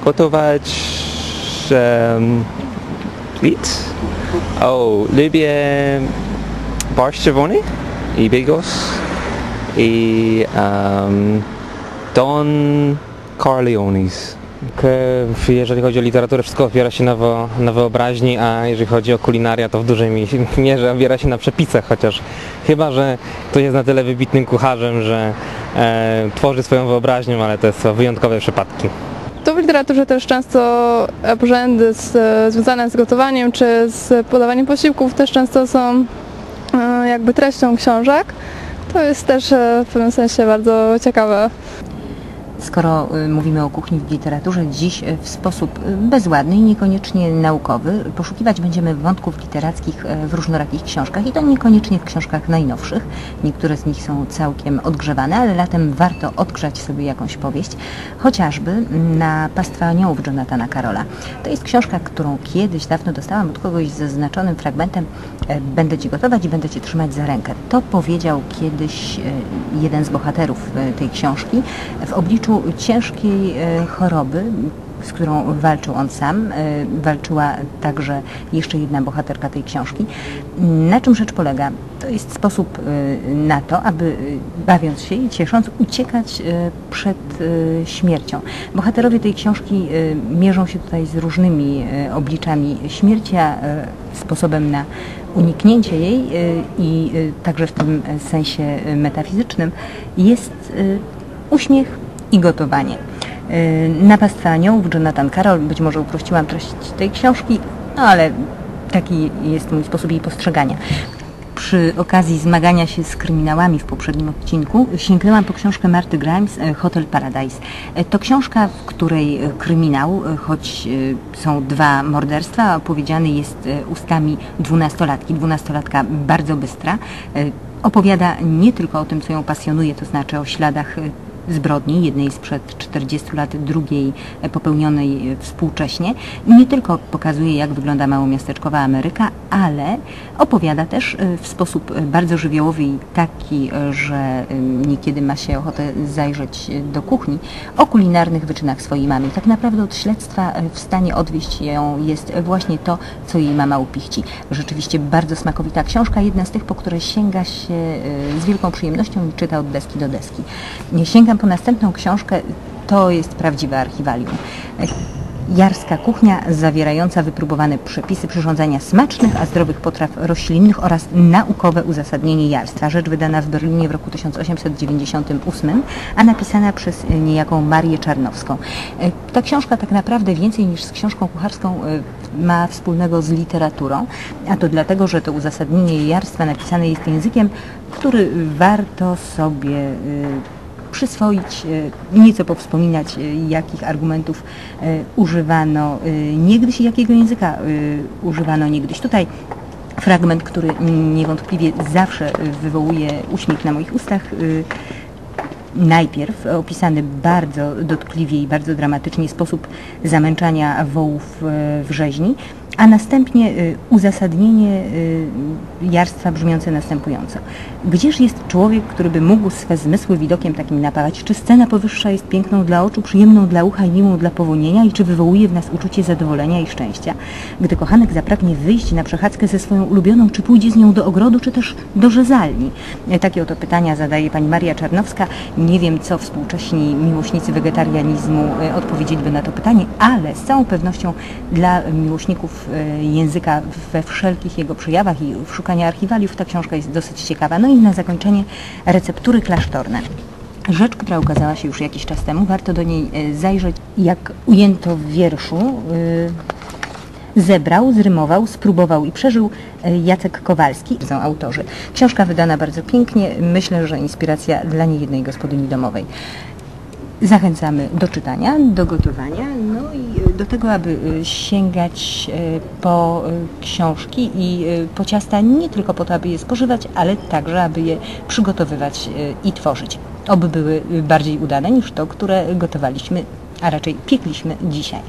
gotować nic. Lubię barszcz czerwony i bigos i Don Corleone's. Jeżeli chodzi o literaturę, wszystko opiera się na wyobraźni, a jeżeli chodzi o kulinaria, to w dużej mierze opiera się na przepisach, chociaż chyba, że ktoś jest na tyle wybitnym kucharzem, że tworzy swoją wyobraźnią, ale to są wyjątkowe przypadki. To w literaturze też często obrzędy związane z gotowaniem czy z podawaniem posiłków też często są jakby treścią książek. To jest też w pewnym sensie bardzo ciekawe. Skoro mówimy o kuchni w literaturze, dziś w sposób bezładny i niekoniecznie naukowy poszukiwać będziemy wątków literackich w różnorakich książkach i to niekoniecznie w książkach najnowszych. Niektóre z nich są całkiem odgrzewane, ale latem warto odgrzać sobie jakąś powieść, chociażby Na Pastwę Aniołów Jonathana Carolla. To jest książka, którą kiedyś dawno dostałam od kogoś z zaznaczonym fragmentem będę Cię gotować i będę Cię trzymać za rękę. To powiedział kiedyś jeden z bohaterów tej książki w obliczu ciężkiej choroby, z którą walczył on sam. Walczyła także jeszcze jedna bohaterka tej książki. Na czym rzecz polega? To jest sposób na to, aby bawiąc się i ciesząc, uciekać przed śmiercią. Bohaterowie tej książki mierzą się tutaj z różnymi obliczami śmierci, a sposobem na uniknięcie jej i także w tym sensie metafizycznym jest uśmiech i gotowanie. Na Pastwę Aniołów Jonathan Caroll, być może uprościłam treść tej książki, no ale taki jest mój sposób jej postrzegania. Przy okazji zmagania się z kryminałami w poprzednim odcinku sięgnęłam po książkę Marty Grimes Hotel Paradise. To książka, w której kryminał, choć są dwa morderstwa, opowiedziany jest ustami dwunastolatki. Dwunastolatka bardzo bystra. Opowiada nie tylko o tym, co ją pasjonuje, to znaczy o śladach zbrodni, jednej sprzed 40 lat, drugiej popełnionej współcześnie. Nie tylko pokazuje, jak wygląda małomiasteczkowa Ameryka, ale opowiada też w sposób bardzo żywiołowy i taki, że niekiedy ma się ochotę zajrzeć do kuchni, o kulinarnych wyczynach swojej mamy. I tak naprawdę od śledztwa w stanie odwieść ją jest właśnie to, co jej mama upichci. Rzeczywiście bardzo smakowita książka, jedna z tych, po które sięga się z wielką przyjemnością i czyta od deski do deski. Sięgam po następną książkę, to jest prawdziwe archiwalium. Jarska kuchnia zawierająca wypróbowane przepisy przyrządzania smacznych, a zdrowych potraw roślinnych oraz naukowe uzasadnienie jarstwa. Rzecz wydana w Berlinie w roku 1898, a napisana przez niejaką Marię Czarnowską. Ta książka tak naprawdę więcej niż z książką kucharską ma wspólnego z literaturą, a to dlatego, że to uzasadnienie jarstwa napisane jest językiem, który warto sobie przyswoić, nieco powspominać, jakich argumentów używano niegdyś i jakiego języka używano niegdyś. Tutaj fragment, który niewątpliwie zawsze wywołuje uśmiech na moich ustach. Najpierw opisany bardzo dotkliwie i bardzo dramatycznie sposób zamęczania wołów w rzeźni, a następnie uzasadnienie jarstwa brzmiące następująco. Gdzież jest człowiek, który by mógł swe zmysły widokiem takim napawać? Czy scena powyższa jest piękną dla oczu, przyjemną dla ucha i miłą dla powonienia i czy wywołuje w nas uczucie zadowolenia i szczęścia? Gdy kochanek zapragnie wyjść na przechadzkę ze swoją ulubioną, czy pójdzie z nią do ogrodu, czy też do rzezalni? Takie oto pytania zadaje pani Maria Czarnowska. Nie wiem, co współcześni miłośnicy wegetarianizmu odpowiedzieliby na to pytanie, ale z całą pewnością dla miłośników języka we wszelkich jego przejawach i w szukaniu archiwaliów ta książka jest dosyć ciekawa. No i na zakończenie receptury klasztorne. Rzecz, która ukazała się już jakiś czas temu, warto do niej zajrzeć, jak ujęto w wierszu. Zebrał, zrymował, spróbował i przeżył Jacek Kowalski. Są autorzy. Książka wydana bardzo pięknie. Myślę, że inspiracja dla niejednej gospodyni domowej. Zachęcamy do czytania, do gotowania, no i do tego, aby sięgać po książki i po ciasta nie tylko po to, aby je spożywać, ale także, aby je przygotowywać i tworzyć. Oby były bardziej udane niż to, które gotowaliśmy, a raczej piekliśmy dzisiaj.